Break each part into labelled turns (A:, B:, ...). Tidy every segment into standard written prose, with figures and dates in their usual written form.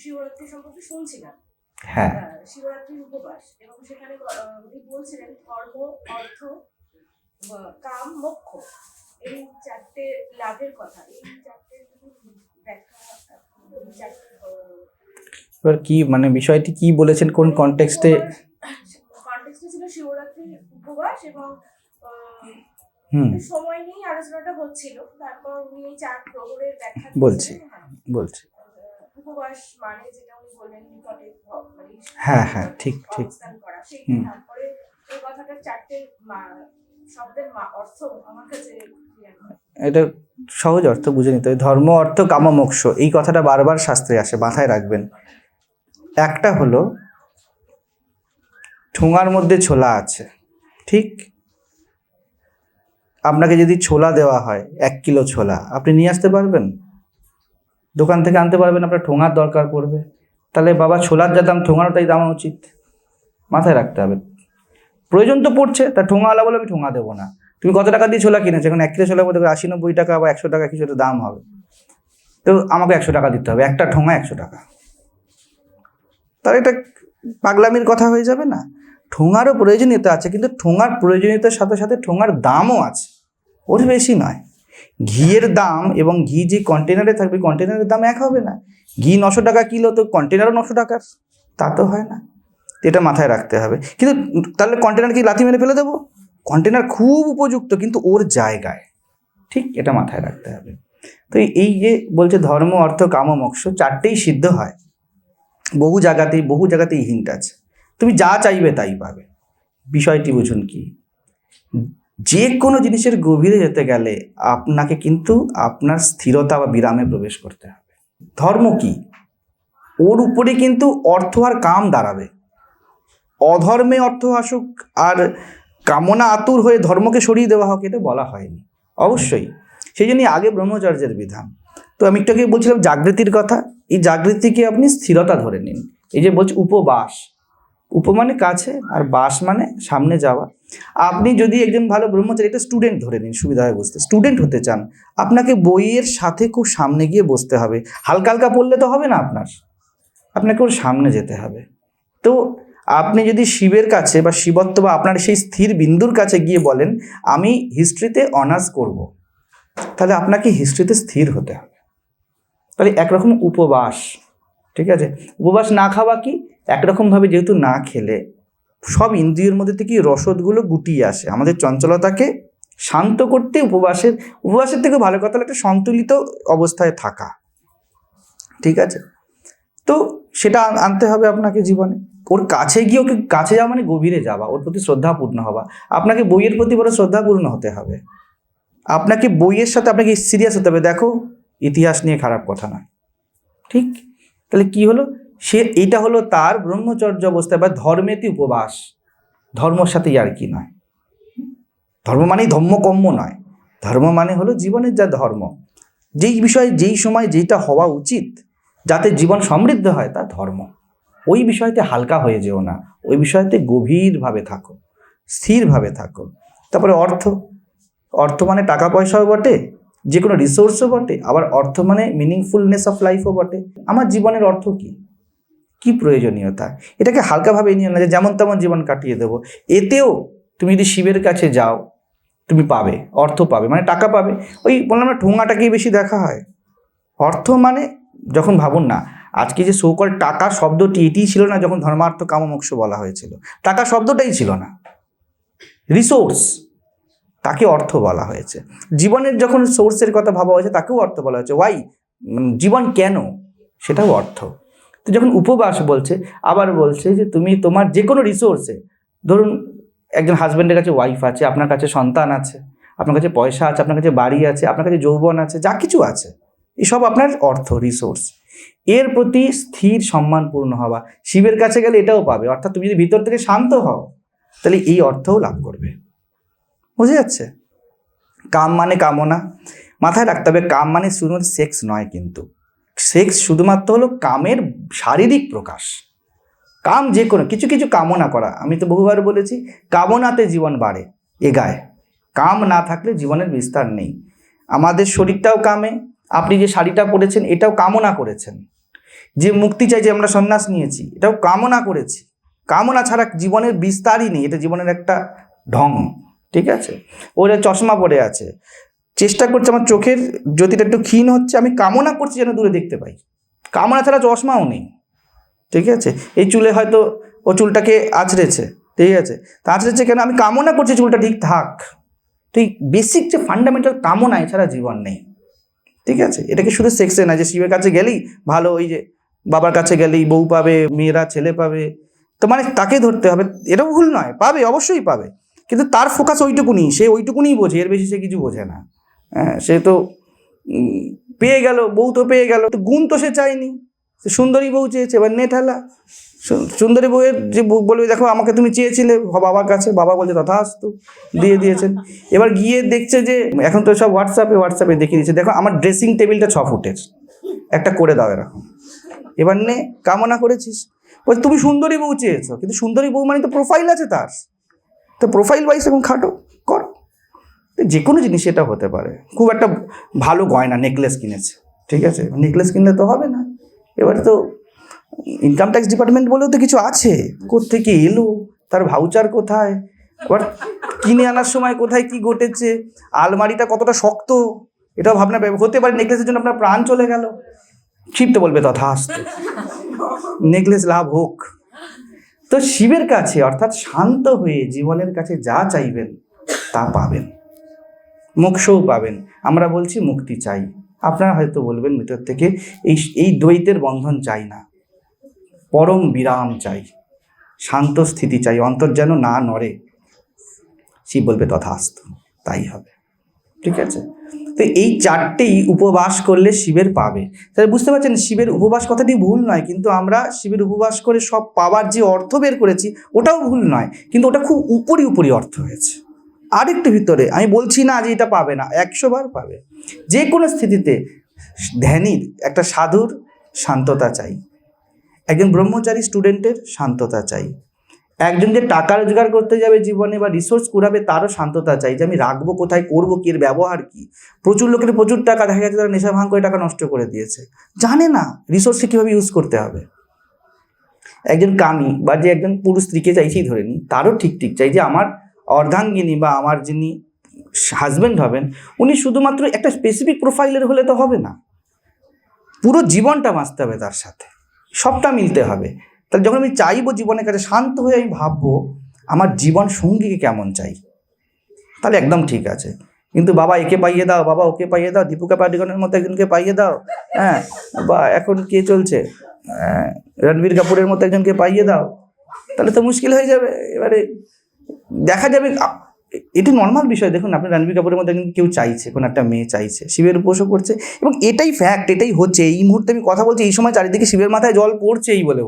A: শিবরাত্রি সম্পর্কে শুনছিলাম।
B: হ্যাঁ,
A: শিবরাত্রির উপবাস, এবং সেখানে উনি বলছিলেন ধর্ম, অর্থ, কাম, মোক্ষ, এই চারটে লাভের কথা। এই চারটে ব্যাখ্যা,
B: এবার কি মানে বিষয়টি কি বলেছেন, কোন কনটেক্সটে?
A: কনটেক্সটে ছিল শিবরাত্রির উপবাস, এবং সময় নিয়ে আলোচনাটা হচ্ছিল। তারপর উনি এই চার প্রহরের ব্যাখ্যা
B: বলছি।
A: উপবাস মানে যেটা উনি বললেন নিকটে, মানে
B: হ্যাঁ, ঠিক
A: অবস্থান করা, সেই। তারপরে এই কথাটার চারটে শব্দের অর্থ আমার কাছে
B: এটা সহজ অর্থ বুঝে নিতে হবে। ধর্ম, অর্থ, কাম, মোক্ষ, এই কথাটা বারবার শাস্ত্রে আসে, মাথায় রাখবেন। একটা হলো ঠোঙার মধ্যে ছোলা আছে, ঠিক? আপনাকে যদি ছোলা দেওয়া হয় 1 কিলো ছোলা, আপনি নিয়ে আসতে পারবেন? দোকান থেকে আনতে পারবেন, আপনার ঠোঙার দরকার পড়বে। তাহলে বাবা ছোলার যা দাম, ঠোঙারও তাই দাম উচিত, মাথায় রাখতে হবে। প্রয়োজন তো পড়ছে, তা ঠোঙাওয়ালা বলে আমি ঠোঙা দেবো না। তুমি কত টাকা দিয়ে ছোলা কিনেছো? এখন 1 কিলো ছোলা বলতে 80-90 টাকা বা 100 টাকা কিছু একটা দাম হবে, তো আমাকে 100 টাকা দিতে হবে, একটা ঠোঙা 100 টাকা। তাহলে এটা পাগলামির কথা হয়ে যাবে না? ঠোঙারও প্রয়োজনীয়তা আছে, কিন্তু ঠোঙার প্রয়োজনীয়তার সাথে সাথে ঠোঙার দামও আছে, ওর বেশি নয়। ঘিয়ের দাম এবং ঘি যে কন্টেনারে থাকবে, কন্টেনারের দাম এক হবে না। ঘি 900 টাকা কিলো, তো কন্টেনারও 900 টাকার, তা তো হয় না। এটা মাথায় রাখতে হবে। কিন্তু তাহলে কন্টেনার কি লাথি মেরে ফেলে দেবো? কন্টেনার খুব উপযুক্ত, কিন্তু ওর জায়গায়, ঠিক? এটা মাথায় রাখতে হবে। তো এই যে বলছে ধর্ম, অর্থ, কাম, মোক্ষ, চারটেই সিদ্ধ হয়। বহু জায়গাতেই হিন্ট আছে। তুমি যা চাইবে তাই পাবে। বিষয়টি বুঝুন কি, যে কোনো জিনিসের গভীরে যেতে গেলে আপনাকে কিন্তু আপনার স্থিরতা বা বিরামে প্রবেশ করতে হবে। ধর্ম কি? ওর উপরে কিন্তু অর্থ আর কাম দাঁড়াবে। অধর্মে অর্থ আসুক আর কামনা আতুর হয়ে ধর্মকে সরিয়ে দেওয়া হোক, এটা বলা হয়নি অবশ্যই। সেই জন্যই আগে ব্রহ্মচর্যের বিধান। তো আমি একটু আগে বলছিলাম জাগৃতির কথা। এই জাগৃতিকে আপনি স্থিরতা ধরে নিন। এই যে বলছি উপবাস, উপ মানে কাছে, আর বাস মানে সামনে যাওয়া। আপনি যদি একজন ভালো ব্রহ্মচারী, একটা স্টুডেন্ট ধরে নিন, সুবিধা হয় বুঝতে। স্টুডেন্ট হতে চান, আপনাকে বইয়ের সাথে খুব সামনে গিয়ে বসতে হবে। হালকা হালকা পড়লে তো হবে না, আপনাকে ওর সামনে যেতে হবে। তো আপনি যদি শিবের কাছে বা শিবত্ব বা আপনার সেই স্থির বিন্দুর কাছে গিয়ে বলেন আমি হিস্ট্রিতে অনার্স করব, তাহলে আপনাকে হিস্ট্রিতে স্থির হতে হবে। তাহলে একরকম উপবাস, ঠিক আছে? উপবাস না খাওয়া কি? একরকমভাবে যেহেতু না খেলে সব ইন্দ্রিয়ের মধ্যে থেকে রসদগুলো গুটিয়ে আসে, আমাদের চঞ্চলতাকে শান্ত করতে উপবাসের থেকে ভালো কথা হলো একটা সন্তুলিত অবস্থায় থাকা, ঠিক আছে? তো সেটা আনতে হবে আপনাকে জীবনে। ওর কাছে গিয়ে, ওকে কাছে যাওয়া মানে গভীরে যাওয়া, ওর প্রতি শ্রদ্ধাপূর্ণ হওয়া। আপনাকে বইয়ের প্রতি বড় শ্রদ্ধাপূর্ণ হতে হবে। আপনাকে বইয়ের সাথে আপনাকে সিরিয়াস হতে হবে। দেখো, ইতিহাস নিয়ে খারাপ কথা নয়, ঠিক? তাহলে কি হলো, এইটা হলো তার ব্রহ্মচর্য অবস্থায় বা ধর্মেতে উপবাস। ধর্মর সাথে আর কি নয়। ধর্ম মানেই ধম্মকম্ম নয়। ধর্ম মানে হলো জীবনের যা ধর্ম, যেই বিষয়ে যেই সময় যেটা হওয়া উচিত যাতে জীবন সমৃদ্ধ হয়, তা ধর্ম। ওই বিষয়তে হালকা হয়ে যেও না, ওই বিষয়তে গভীরভাবে থাকো, স্থিরভাবে থাকো। তারপরে অর্থ মানে টাকা পয়সাও বটে, যে কোনো রিসোর্সও বটে, আবার অর্থ মানে মিনিংফুলনেস অফ লাইফও বটে। আমার জীবনের অর্থ কি প্রয়োজনীয়তা, এটাকে হালকাভাবে নিও না যে যেমন তেমন জীবন কাটিয়ে দেবো। এতেও তুমি যদি শিবের কাছে যাও, তুমি পাবে, অর্থ পাবে, মানে টাকা পাবে। ওই বললাম না, ঠোঙাটাকেই বেশি দেখা হয়। অর্থ মানে, যখন ভাবুন না, আজকে যে সোকল টাকা শব্দটি, এটিই ছিল না যখন ধর্মার্থ কাম মোক্ষ বলা হয়েছিল। টাকা শব্দটাই ছিল না, রিসোর্স, তাকে অর্থ বলা হয়েছে। জীবনের যখন সোর্সের কথা ভাবা হয়েছে, তাকেও অর্থ বলা হয়েছে। ওয়াই, জীবন কেন, সেটাও অর্থ। তো যখন উপবাস বলছে, আবার বলছে যে তুমি তোমার যে কোনো রিসোর্সে, ধরুন একজন হাজব্যান্ডের কাছে ওয়াইফ আছে, আপনার কাছে সন্তান আছে, আপনার কাছে পয়সা আছে, আপনার কাছে বাড়ি আছে, আপনার কাছে যৌবন আছে, যা কিছু আছে, এসব আপনার অর্থ, রিসোর্স। এর প্রতি স্থির সম্মানপূর্ণ হওয়া, শিবের কাছে গেলে এটাও পাবে। অর্থাৎ তুমি যদি ভিতর থেকে শান্ত হও, তাহলে এই অর্থও লাভ করবে। বুঝে যাচ্ছে? কাম মানে কামনা, মাথায় রাখতে হবে। কাম মানে শুধুমাত্র সেক্স নয়, কিন্তু সেক্স শুধুমাত্র হলো কামের শারীরিক প্রকাশ। কাম যে কোনো কিছু কামনা করা। আমি তো বহুবার বলেছি, কামনাতে জীবন বাড়ে, এগায়। কাম না থাকলে জীবনের বিস্তার নেই। আমাদের শরীরটাও কামে। আপনি যে শাড়িটা পরেছেন, এটাও কামনা করেছেন। যে মুক্তি চাই, যে আমরা সন্ন্যাস নিয়েছি, এটাও কামনা করেছি। কামনা ছাড়া জীবনের বিস্তারই নেই, এটা জীবনের একটা ঢং, ঠিক আছে। ওরা চশমা পরে আছে, চেষ্টা করছে আমার চোখের জ্যোতিটা একটু ক্ষীণ হচ্ছে, আমি কামনা করছি যেন দূরে দেখতে পাই। কামনা ছাড়া চশমাও নেই, ঠিক আছে। এই চুলে হয়তো ও চুলটাকে আঁচড়েছে, ঠিক আছে, তা আঁচড়েছে কেন? আমি কামনা করছি চুলটা ঠিক থাক। ঠিক বেসিক যে ফান্ডামেন্টাল কামনা, এছাড়া জীবন নেই, ঠিক আছে। এটাকে শুধু সেক্সে না যে শিবের কাছে গেলেই ভালো, ওই যে বাবার কাছে গেলেই বউ পাবে, মেয়েরা ছেলে পাবে, তো মানে তাকে ধরতে হবে, এটাও ভুল নয়, পাবে, অবশ্যই পাবে, কিন্তু তার ফোকাস ওইটুকুনি, সে ওইটুকুনিই বোঝে, এর বেশি সে কিছু বোঝে না। হ্যাঁ, সে তো পেয়ে গেল, বউ তো পেয়ে গেল, তো গুণ তো সে চায়নি, সে সুন্দরী বউ চেয়েছে, এবার নে ঠেলা। সুন্দরী বউয়ের যে বলবে দেখো আমাকে তুমি চেয়েছিলে বাবার কাছে, বাবা বলছে তথাস্তু, দিয়ে দিয়েছেন। এবার গিয়ে দেখছে যে এখন তো সব হোয়াটসঅ্যাপে দেখিয়ে দিচ্ছে, দেখো আমার ড্রেসিং টেবিলটা 6 ফুটের, একটা করে দাও এরকম। এবার নে, কামনা করেছিস, বলছে তুমি সুন্দরী বউ চেয়েছো, কিন্তু সুন্দরী বউ মানে তো প্রোফাইল আছে তার, তো প্রোফাইল ওয়াইজ এখন খাটো কর। যে কোনো জিনিস এটা হতে পারে। খুব একটা ভালো গয়না নেকলেস কিনেছে, ঠিক আছে, নেকলেস কিনলে তো হবে না, এবারে তো ইনকাম ট্যাক্স ডিপার্টমেন্ট বলেও তো কিছু আছে, কোত্থেকে এলো, তার ভাউচার কোথায়, এবার কিনে আনার সময় কোথায় কি ঘটেছে, আলমারিটা কতটা শক্ত, এটাও ভাবনা। হতে পারে নেকলেসের জন্য আপনার প্রাণ চলে গেল, শিব তো বলবে তথাস্তু, নেকলেস লাভ হোক। তো শিবের কাছে অর্থাৎ শান্ত হয়ে জীবনের কাছে যা চাইবেন তা পাবেন, মোক্ষও পাবেন। আমরা বলছি মুক্তি চাই, আপনারা হয়তো বলবেন ভিতর থেকে এই দ্বৈতের বন্ধন চাই না, পরম বিরাম চাই, শান্ত স্থিতি চাই, অন্তর যেন না নড়ে। শিব বলবে তথাস্তু, তাই হবে, ঠিক আছে। তো এই 4টেই উপবাস করলে শিবের পাবে। তাহলে বুঝতে পারছেন শিবের উপবাস কথাটি ভুল নয়, কিন্তু আমরা শিবের উপবাস করে সব পাওয়ার যে অর্থ বের করেছি ওটাও ভুল নয়, কিন্তু ওটা খুব উপরি অর্থ হয়েছে। আরেকটু ভিতরে আমি বলছি না যে এটা পাবে না, 100 বার পাবে। যে কোনো স্থিতিতে ধ্যানীর, একটা সাধুর শান্ততা চাই, একজন ব্রহ্মচারী স্টুডেন্টের শান্ততা চাই, একজন যে টাকা রোজগার করতে যাবে জীবনে বা রিসোর্স কুড়াবে তারও শান্ততা চাই, যে আমি রাখবো কোথায়, করবো কি, এর ব্যবহার কি। প্রচুর লোকের প্রচুর টাকা, দেখা গেছে তারা নেশা ভাঙ করে টাকা নষ্ট করে দিয়েছে, জানে না রিসোর্সকে কীভাবে ইউজ করতে হবে। একজন কামী বা যে একজন পুরুষ স্ত্রীকে চাইছেই ধরে নিই, তারও ঠিক চাই যে আমার অর্ধাঙ্গিনী বা আমার যিনি হাজব্যান্ড হবেন উনি শুধুমাত্র একটা স্পেসিফিক প্রোফাইলের হলে তো হবে না, পুরো জীবনটা বাঁচতে হবে তার সাথে, সবটা মিলতে হবে। তাহলে যখন আমি চাইবো জীবনের কাছে শান্ত হয়ে, আমি ভাববো আমার জীবন সঙ্গীকে কেমন চাই, তাহলে একদম ঠিক আছে। কিন্তু বাবা একে পাইয়ে দাও, বাবা ওকে পাইয়ে দাও, দীপিকা পাডুকোনের মতো একজনকে পাইয়ে দাও, হ্যাঁ, বা এখন কে চলছে রণবীর কাপুরের মতো একজনকে পাইয়ে দাও, তাহলে তো মুশকিল হয়ে যাবে। এবারে দেখা যাবে এটি নর্মাল বিষয়। দেখুন আপনি রণবীর কাপুরের মধ্যে কেউ চাইছে, কোনো একটা মেয়ে চাইছে, শিবের উপোসও করছে, এবং এটাই ফ্যাক্ট, এটাই হচ্ছে। এই মুহূর্তে আমি কথা বলছি, এই সময় চারিদিকে শিবের মাথায় জল পড়ছে এই বলে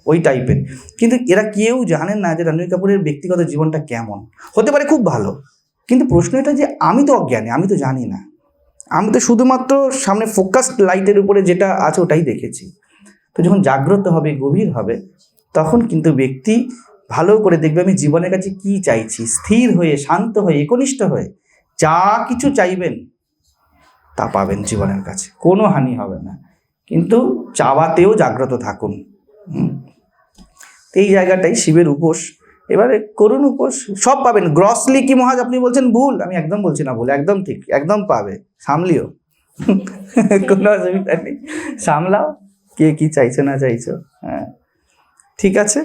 B: ওই টাইপের। কিন্তু এরা কেউ জানেন না যে রণবীর কাপুরের ব্যক্তিগত জীবনটা কেমন। হতে পারে খুব ভালো, কিন্তু প্রশ্ন এটা যে আমি তো অজ্ঞানী, আমি তো জানি না, আমি তো শুধুমাত্র সামনে ফোকাসড লাইটের উপরে যেটা আছে ওটাই দেখেছি। তো যখন জাগ্রত হবে, গভীর হবে, তখন কিন্তু ব্যক্তি ভালো করে দেখবে আমি জীবনের কাছে কি চাইছি, স্থির হয়ে, শান্ত হয়ে, একনিষ্ঠ হয়ে যা কিছু চাইবেন তা পাবেন জীবনের কাছে, কোনো হানি হবে না। কিন্তু চাওয়াতেও জাগ্রত থাকুন। এই জায়গাটাই শিবের উপোস। এবারে করুন উপোস, সব পাবেন। গ্রসলি কি মহাজ আপনি বলছেন ভুল, আমি একদম বলছি না ভুল, একদম ঠিক, একদম পাবে, সামলিও, কোনো অসুবিধা নেই, সামলাও কে কি চাইছো না চাইছো। হ্যাঁ, ঠিক আছে।